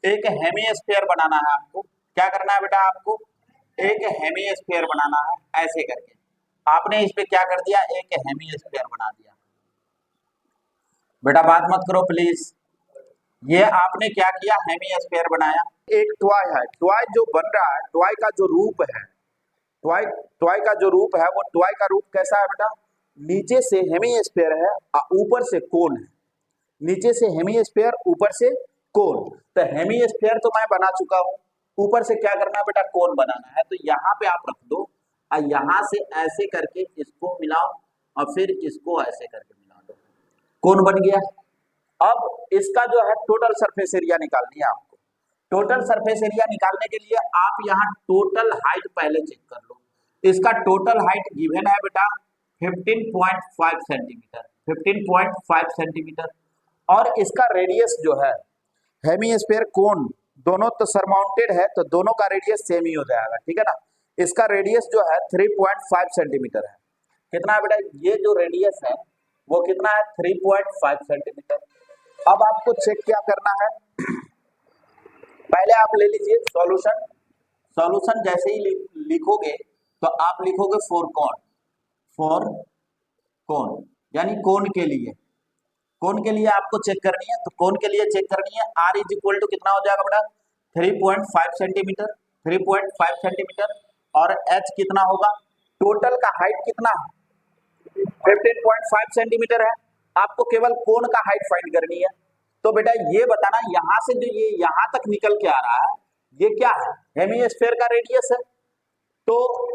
एक हेमिस्फीयर बनाना है आपको। क्या करना है बेटा, आपको एक हेमिस्फीयर बनाना है ऐसे करके। आपने इस पे क्या कर दिया, एक हेमिस्फीयर बना दिया। बेटा बात मत करो प्लीज। ये आपने क्या किया, हेमिस्फीयर बनाया। एक टॉय है, टॉय जो बन रहा है, टॉय का जो रूप है, टॉय टॉय का जो रूप है, वो टॉय का रूप कैसा है बेटा, नीचे से हेमिस्फीयर है और ऊपर से कोन है। नीचे से हेमिस्फीयर, ऊपर से कोन। तो हेमिस्फीयर तो मैं बना चुका हूं, ऊपर से क्या करना है बेटा, कोन बनाना है। तो यहाँ पे आप रख दो और यहाँ से ऐसे करके इसको मिलाओ और फिर इसको ऐसे करके मिला दो, कोन बन गया। अब इसका जो है टोटल सरफेस एरिया निकालनी है आपको। टोटल सरफेस एरिया निकालने के लिए आप यहाँ टोटल हाइट पहले चेक कर लो। इसका टोटल हाइट गिवन है बेटा 15.5 सेंटीमीटर, 15.5 सेंटीमीटर। और इसका रेडियस जो है, हेमिस्फीयर कोन दोनों तो सरमाउंटेड है, तो दोनों का रेडियस सेम ही हो जाएगा, ठीक है ना। इसका रेडियस जो है 3.5 सेंटीमीटर है। कितना है बेटा, ये जो रेडियस है वो कितना है, 3.5 सेंटीमीटर। अब आपको चेक क्या करना है, पहले आप ले लीजिए सॉल्यूशन। सॉल्यूशन जैसे ही लिखोगे तो आप लिखोगे फॉर कौन, फॉर कौन यानी कोन के लिए। कोन के लिए आपको चेक करनी है, तो कोन के लिए चेक करनी है r इज इक्वल टू कितना हो जाएगा बेटा, 3.5 सेंटीमीटर, 3.5 सेंटीमीटर। और h कितना होगा, टोटल का हाइट कितना है 15.5 सेंटीमीटर है। आपको केवल कोन का हाइट फाइंड करनी है। तो बेटा ये बताना, यहां से जो ये यहां तक निकल के आ रहा है, ये क्या है, हेमिस्फीयर का रेडियस है। तो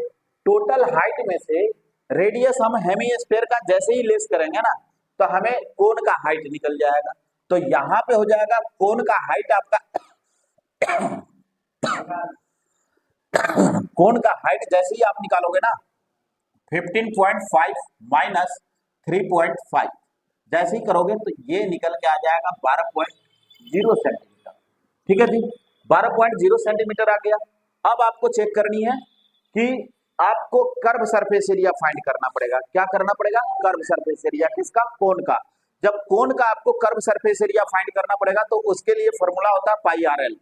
टोटल हाइट में से रेडियस हम हेमिस्फीयर का जैसे ही लेस करेंगे ना, तो हमें कोन का हाइट निकल जाएगा। तो यहां पे हो जाएगा कोन का हाइट आपका कोन का हाइट जैसे ही आप निकालोगे ना, 15.5 माइनस 3.5 जैसे ही करोगे तो ये निकल के आ जाएगा 12.0 सेंटीमीटर। ठीक है जी, 12.0 सेंटीमीटर आ गया। अब आपको चेक करनी है कि आपको कर्व सरफेस एरिया फाइंड करना पड़ेगा। क्या करना पड़ेगा, कर्व सरफेस एरिया किसका, कोन का। जब कोन का आपको कर्व सरफेस एरिया फाइंड करना पड़ेगा तो उसके लिए फॉर्मूला होता है pi r l.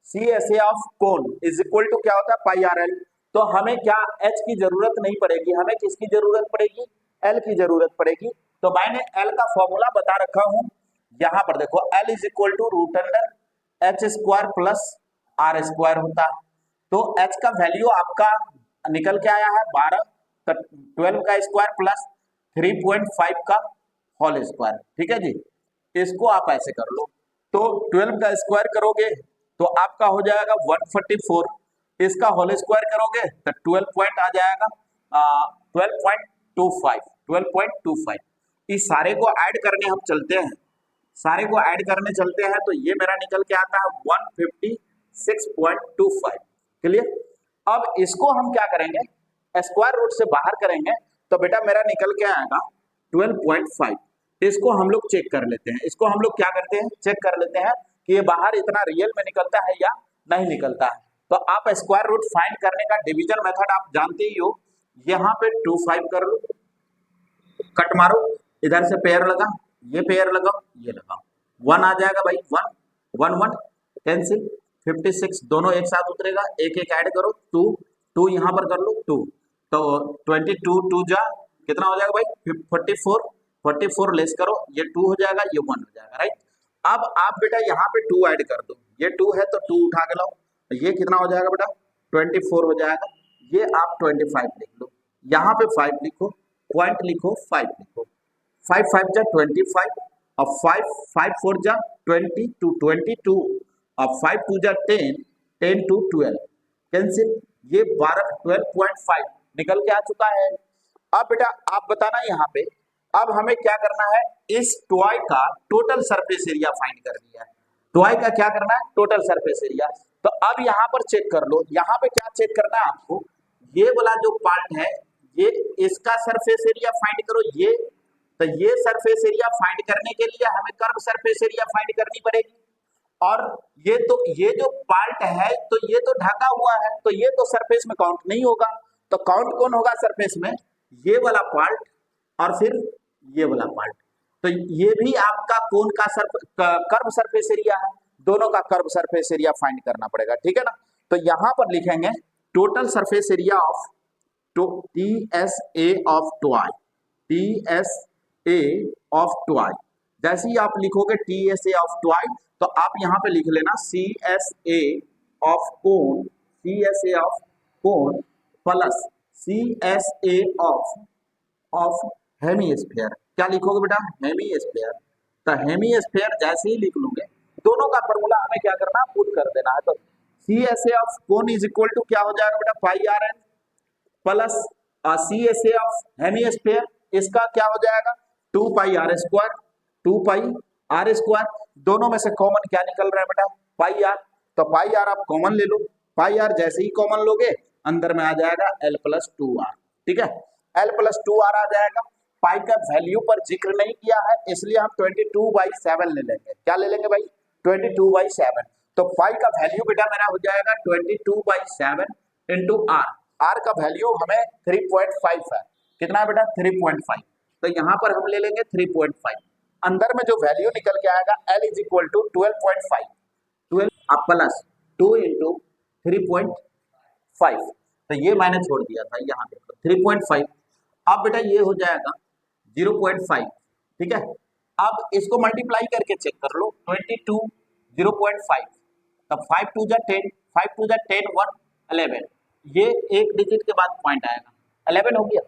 C S A of cone is equal to क्या होता है, पाई आर एल। तो हमें क्या एच की जरूरत नहीं पड़ेगी, हमें किसकी जरूरत पड़ेगी, एल की जरूरत पड़ेगी। तो मैंने एल का फॉर्मूला बता रखा हूं, यहां पर देखो, L is equal to root under H square plus R square होता है। तो एच का वैल्यू आपका निकल के आया है 12, तो 12 का स्क्वायर प्लस 3.5 का होल स्क्वायर। ठीक है जी, इसको आप ऐसे कर लो। तो 12 का स्क्वायर करोगे तो आपका हो जाएगा 144, इसका होल स्क्वायर करोगे तो 12 पॉइंट आ जाएगा 12.25, 12.25। इस सारे को ऐड करने हम चलते हैं, सारे को ऐड करने चलते हैं तो ये मेरा निकल के आता है 156.25। क्लियर। अब इसको हम क्या करेंगे, स्क्वायर रूट से बाहर करेंगे तो बेटा मेरा निकल के आएगा 12.5। इसको हम लोग चेक कर लेते हैं, इसको हम लोग क्या करते हैं, चेक कर लेते हैं कि ये बाहर इतना रियल में निकलता है या नहीं निकलता है। तो आप स्क्वायर रूट फाइंड करने का डिवीजन मेथड आप जानते ही हो। यहाँ पे 25 कर लो, कट मारो, इधर से पेयर लगा, ये पेयर लगाओ, ये लगाओ, 1 आ जाएगा भाई, 1 1 1 कैंसिल, 56 दोनों एक साथ उतरेगा, एक एक ऐड करो, 2 2 यहाँ पर कर लो 2, तो 22 2 जा कितना हो जाएगा भाई 44, 44 लेस करो, ये 2 हो जाएगा, ये 1 हो जाएगा, राइट। अब आप बेटा यहाँ पे 2 ऐड कर दो, ये 2 है तो 2 उठा के लाओ, ये कितना हो जाएगा बेटा 24 हो जाएगा, ये आप 25 लिख लो, यहाँ पे 5 लिखो, पॉइंट लिखो, 5 लिखो, 5 5 जा 25 और 5 5 4 जा 20 टू 22 और 5 2 जा 10 10 टू 12 कैंसिल, ये 12.5 निकल के आ चुका है। अब बेटा आप बताना यहाँ पे, अब हमें क्या करना है, इस टॉय का टोटल सरफेस एरिया फाइंड कर दिया है। टॉय का क्या करना है, टोटल सरफेस एरिया। तो अब यहाँ पर चेक कर लो, यहाँ पे क्या चेक करना है आपको, ये वाला जो पार्ट है, ये इसका सरफेस एरिया फाइंड करो, ये तो ये सरफेस एरिया फाइंड करने के लिए हमें कर्व सरफेस एरिया फाइंड करनी पड़ेगी। और ये जो पार्ट है तो ये तो ढका हुआ है, तो ये तो सरफेस में काउंट नहीं होगा। तो काउंट कौन होगा सरफेस में, ये वाला पार्ट और फिर ये वाला पार्ट। तो ये भी आपका कोन का कर्व सरफेस एरिया है। दोनों का कर्व सरफेस एरिया फाइंड करना पड़ेगा, ठीक है ना। तो यहां पर लिखेंगे total surface area of T S A of toy, T S A of toy. जैसे ही आप लिखोगे T S A of toy तो आप यहां पे लिख लेना C S A of cone, C S A of cone plus C S A of hemisphere. क्या लिखोगे बेटा? हेमीस्फीयर। तो हेमीस्फीयर जैसे ही लिख लूंगे, दोनों का फॉर्मूला हमें क्या करना है, पुट कर देना है। तो C S A of cone is equal to क्या हो जाएगा बेटा, pi r n plus C S A of hemisphere, इसका क्या हो जाएगा 2 pi r square, 2 pi r square. दोनों में से कॉमन क्या निकल रहा है बेटा, पाई आर। तो पाई आर आप कॉमन ले लो, पाई आर जैसे ही कॉमन लोगे अंदर में आ जाएगा एल प्लस 2 आर, ठीक है। एल प्लस 2 आर आ जाएगा। पाई का वैल्यू पर जिक्र नहीं किया है इसलिए हम 22/7 ले लेंगे। क्या ले लेंगे भाई? 22/7। तो पाई का वैल्यू बेटा मेरा हो जाएगा 22/7 इंटू आर। आर का वैल्यू हमें 3.5 है। कितना है बेटा? 3.5। तो यहाँ पर हम ले लेंगे 3.5। अंदर में जो वैल्यू निकल के आएगा L is equal to 12.5, 12 plus 2 into 3.5। तो ये मैंने छोड़ दिया था, यहाँ देखो 3.5। अब बेटा ये हो जाएगा 0.5, ठीक है। अब इसको मल्टीप्लाई करके चेक कर लो, 22 0.5, तब 5 2 जा 10, 5 2 जा 10, 1 11। ये एक डिजिट के बाद पॉइंट आएगा, 11 हो गया।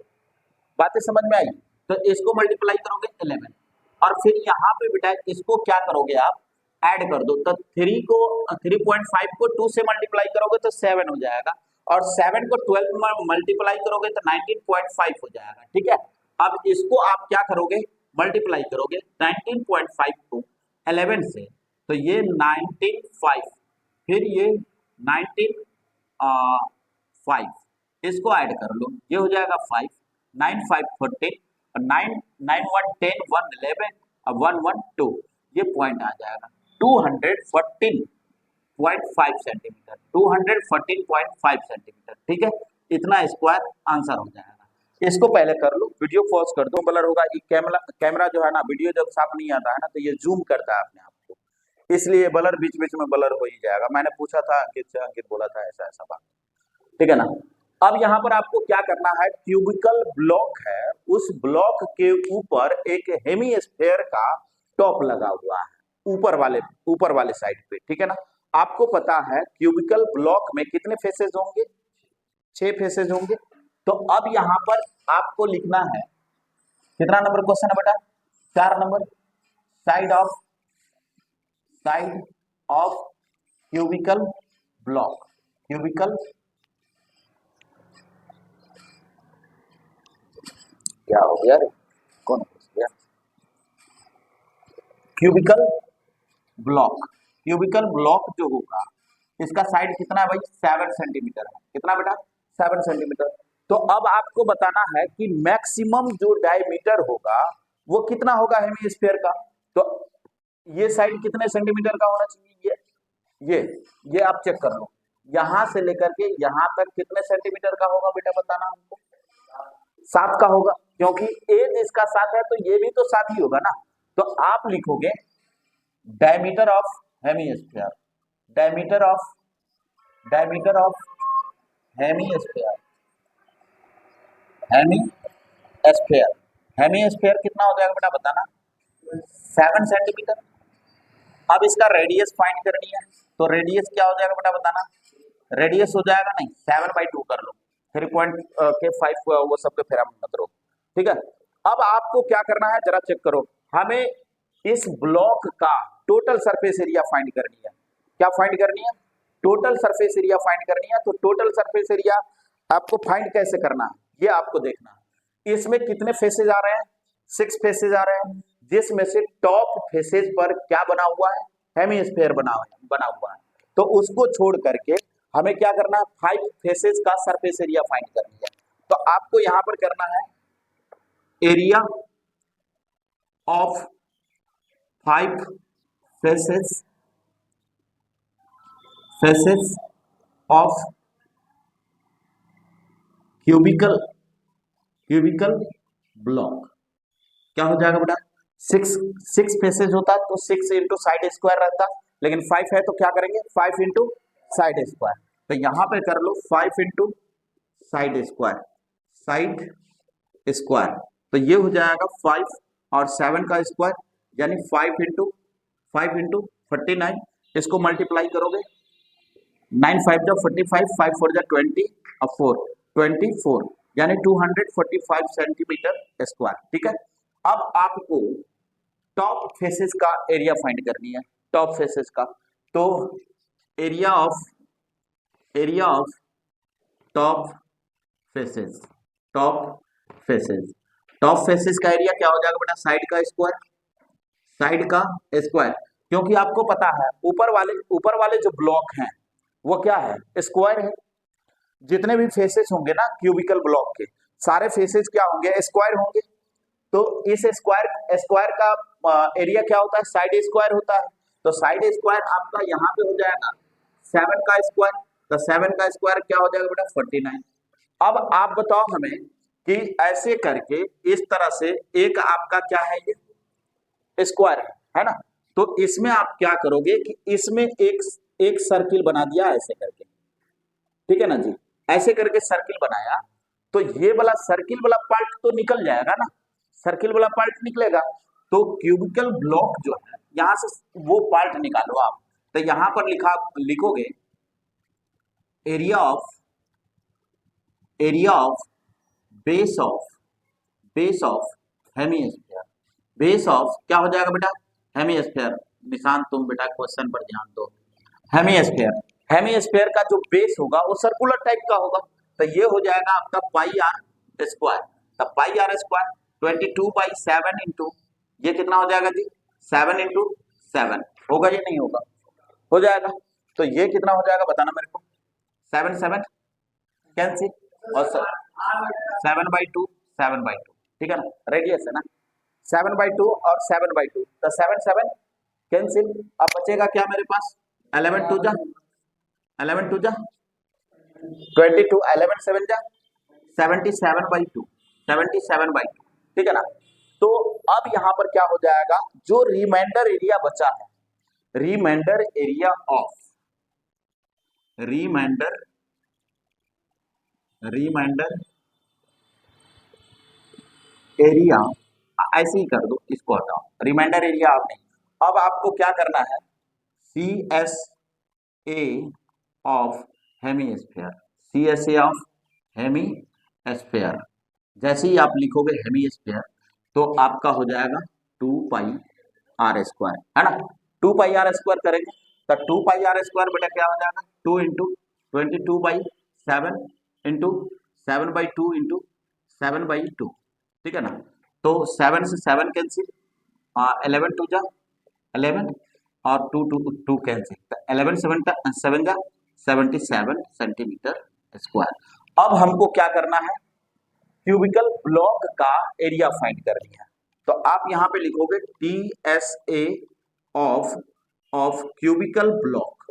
बातें समझ में आई? तो इसको मल्टीप्लाई करोगे 11 और फिर यहाँ पे बेटा इसको क्या करोगे आप, ऐड कर दो। तो 3.5 को 2 से मल्टीप्लाई करोगे तो 7 हो जाएगा और 7 को 12 में मल्टीप्लाई करोगे तो 19.5 हो जाएगा, ठीक है। अब इसको आप क्या करोगे, मल्टीप्लाई करोगे 19.5 को 11 से, तो ये 19.5, फिर ये 19.5, इसको ऐड कर लो, ये हो जाएगा 5, 9 5 14 और 9 9 1 10, 1 11 और 1 1 2, ये पॉइंट आ जाएगा 214.5 सेंटीमीटर, 214.5 सेंटीमीटर, ठीक है। इतना स्क्वायर आंसर हो जाएगा। इसको पहले कर लो, वीडियो पॉज कर दो। ब्लर होगा, ये कैमरा जो है ना, वीडियो जब साफ नहीं आता है ना तो ये जूम करता है अपने आप को, इसलिए ब्लर बीच बीच में ब्लर हो ही जाएगा। मैंने पूछा था अंकित से, अंकित बोला था ऐसा ऐसा बात, ठीक है ना। अब यहाँ पर आपको क्या करना है, क्यूबिकल ब्लॉक है, उस ब्लॉक के ऊपर एक हेमीस्फीयर का टॉप लगा हुआ है, ऊपर वाले साइड पे, ठीक है ना। आपको पता है क्यूबिकल ब्लॉक में कितने फेसेस होंगे, 6 फेसेस होंगे। तो अब यहाँ पर आपको लिखना है, कितना नंबर क्वेश्चन है बेटा, 4 number, side of cubical block, cubical क्या हो गया रे, कौन पूछ गया, क्यूबिकल ब्लॉक जो होगा इसका साइड कितना है भाई, 7 सेंटीमीटर है। कितना बेटा? 7 सेंटीमीटर। तो अब आपको बताना है कि मैक्सिमम जो डायमीटर होगा वो कितना होगा हेमीस्फीयर का। तो ये साइड कितने सेंटीमीटर का होना चाहिए, ये आप चेक कर लो, यहां से लेकर के यहां तक कितने सेंटीमीटर का होगा बेटा, बताना हमको। 7 का होगा, क्योंकि एज इसका 7 है तो ये भी तो 7 ही होगा ना। तो आप लिखोगे diameter of hemisphere, diameter of hemisphere, hemisphere कितना हो जाएगा बेटा, बताना। 7 सेंटीमीटर। अब इसका रेडियस फाइंड करनी है, तो रेडियस क्या हो जाएगा बेटा, बताना। रेडियस हो जाएगा, नहीं 7/2 कर लो, 3.5 वो सबके फेरा में मत रहो, ठीक है। अब आपको क्या करना है जरा चेक करो, हमें इस ब्लॉक का टोटल सरफेस एरिया फाइंड करनी है। क्या फाइंड करनी है? टोटल सरफेस एरिया फाइंड करनी है। तो टोटल सरफेस एरिया आपको फाइंड कैसे करना है, ये आपको देखना है। इसमें कितने फेसेज आ रहे हैं, 6 फेसेज आ रहे हैं, जिसमें से टॉप फेसेज पर क्या बना हुआ है, हेमीस्फीयर बना हुआ है। तो उसको छोड़ करके हमें क्या करना है, 5 फेसेज का सरफेस एरिया फाइंड करनी है। तो आपको यहां पर करना है area of 5 faces of cubical block. क्या हो जाएगा बेटा, 6 फेसेज होता तो 6 इंटू साइड स्क्वायर रहता, लेकिन 5 है तो क्या करेंगे 5 इंटू साइड स्क्वायर, तो यहां पे कर लो 5 into side square, side square, तो ये हो जाएगा 5 और 7 का स्क्वायर यानी 5 इंटू 49, इसको मल्टीप्लाई करोगे 9 5 जा 45, 5 4 जा 20 और 4 24 यानी 245 सेंटीमीटर स्क्वायर। ठीक है, अब आपको टॉप फेसेस का एरिया फाइंड करनी है, टॉप फेसेस का, तो area of top faces, top faces का एरिया क्या हो जाएगा बेटा, साइड का स्क्वायर, क्योंकि आपको पता है ऊपर वाले जो ब्लॉक हैं वो क्या है, स्क्वायर है। जितने भी फेसेस होंगे ना क्यूबिकल ब्लॉक के, सारे फेसेस क्या होंगे, स्क्वायर होंगे। तो इस स्क्वायर का एरिया क्या होता है, साइड स्क्वायर होता है। तो साइड स्क्वायर आपका यहाँ पे हो जाएगा 7 का स्क्वायर, तो 7 का स्क्वायर क्या हो जाएगा बेटा 49। अब आप बताओ हमें कि ऐसे करके इस तरह से एक आपका क्या है, ये स्क्वायर है ना, तो इसमें आप क्या करोगे कि इसमें एक सर्किल बना दिया ऐसे करके, ठीक है ना जी, ऐसे करके सर्किल बनाया, तो ये वाला सर्किल वाला पार्ट तो निकल जाएगा ना, सर्किल वाला पार्ट निकलेगा, तो क्यूबिकल ब्लॉक जो है यहां से वो पार्ट निकालो आप, तो यहां पर लिखोगे area of base of hemisphere, base of क्या हो जाएगा बेटा, हेमीस्फीयर। निशान तुम बेटा क्वेश्चन पर ध्यान दो, हेमीस्फीयर का जो बेस होगा वो सर्कुलर टाइप का होगा, तो ये हो जाएगा आपका पाई आर स्क्वायर, तो पाई आर स्क्वायर 22/7 इंटू ये कितना हो जाएगा जी 7 इंटू 7 होगा, ये नहीं होगा, हो जाएगा, तो ये कितना हो जाएगा बताना मेरे को, 7 7 कैंसिल और 7/2 7/2, ठीक है ना, रेडियस है ना 7/2 और 7/2, तो 7 7 कैंसिल, अब बचेगा क्या मेरे पास 11 2 जा 22, 11 7 जा 77/2, 77/2, ठीक है ना। तो अब यहां पर क्या हो जाएगा, जो रिमाइंडर एरिया बचा है, रिमाइंडर एरिया ऐसे ही कर दो, इसको हटाओ, रिमाइंडर एरिया आप नहीं, अब आपको क्या करना है, CSA of hemisphere, CSA of hemisphere, जैसे ही आप लिखोगे हेमीस्फीयर तो आपका हो जाएगा 2πr स्क्वायर, है ना, 2πr स्क्वायर करेंगे, तो 2πr स्क्वायर बेटा क्या हो जाएगा 2 इंटू 22/7 इंटू 7/2 इंटू 7/2, ठीक है ना, तो 7 से 7 कैंसिल, 11 2 जा 11 और 2 2 2 कैंसिल, तो 11 7 जा 77 सेंटीमीटर स्क्वायर। अब हमको क्या करना है, क्यूबिकल ब्लॉक का एरिया फाइंड करनी है, तो आप यहां पे लिखोगे TSA of cubical block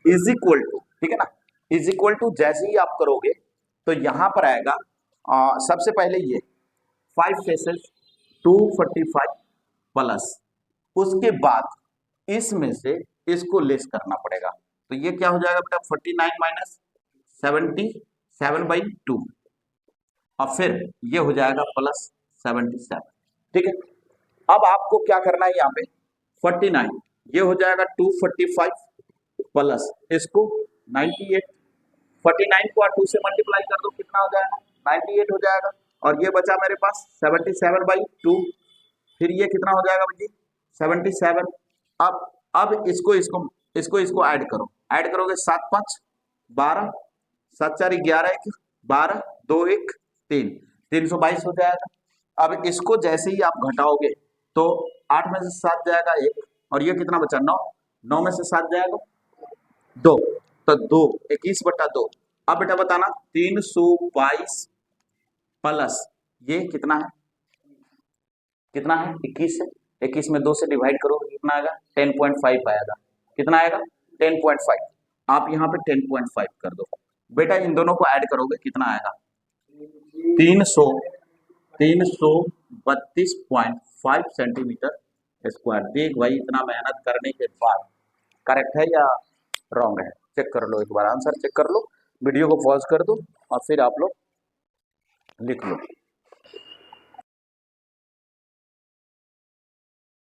is equal to, ठीक है ना, इज इक्वल टू, जैसे ही आप करोगे तो यहां पर आएगा सबसे पहले ये 5 फेसेस 245 प्लस, उसके बाद इसमें से इसको लेस करना पड़ेगा, तो ये क्या हो जाएगा बेटा 49 माइनस 77/2 और फिर ये हो जाएगा प्लस 77, ठीक है। अब आपको क्या करना है, यहाँ पे 49 ये हो जाएगा 245 प्लस इसको 98, 49 को 2 से मल्टीप्लाई कर दो कितना हो जाएगा 98 हो जाएगा, और ये बचा मेरे पास 77/2, फिर ये कितना हो जाएगा भाई 77। अब इसको ऐड करोगे 7 5 12 7 4 11 1 12 2 1 3 322 हो जाएगा। अब इसको जैसे ही आप घटाओगे तो 8 में से 7 जाएगा 1 और ये कितना बचा 9, 9 में से 7 जाएगा 2, तो 2 21/2। अब बेटा बताना 322 प्लस ये कितना है 21 है, 21 में 2 से डिवाइड करो कितना आएगा 10.5 आएगा, कितना आएगा 10.5, आप यहाँ पे 10.5 कर दो बेटा, इन दोनों को ऐड करोगे कितना आएगा 332.5 5 सेंटीमीटर स्क्वायर। देख भाई इतना मेहनत करने के बाद करेक्ट है या रॉन्ग है, चेक कर लो, एक बार आंसर चेक कर लो, वीडियो को पॉज कर दो और फिर आप लोग लिख लो।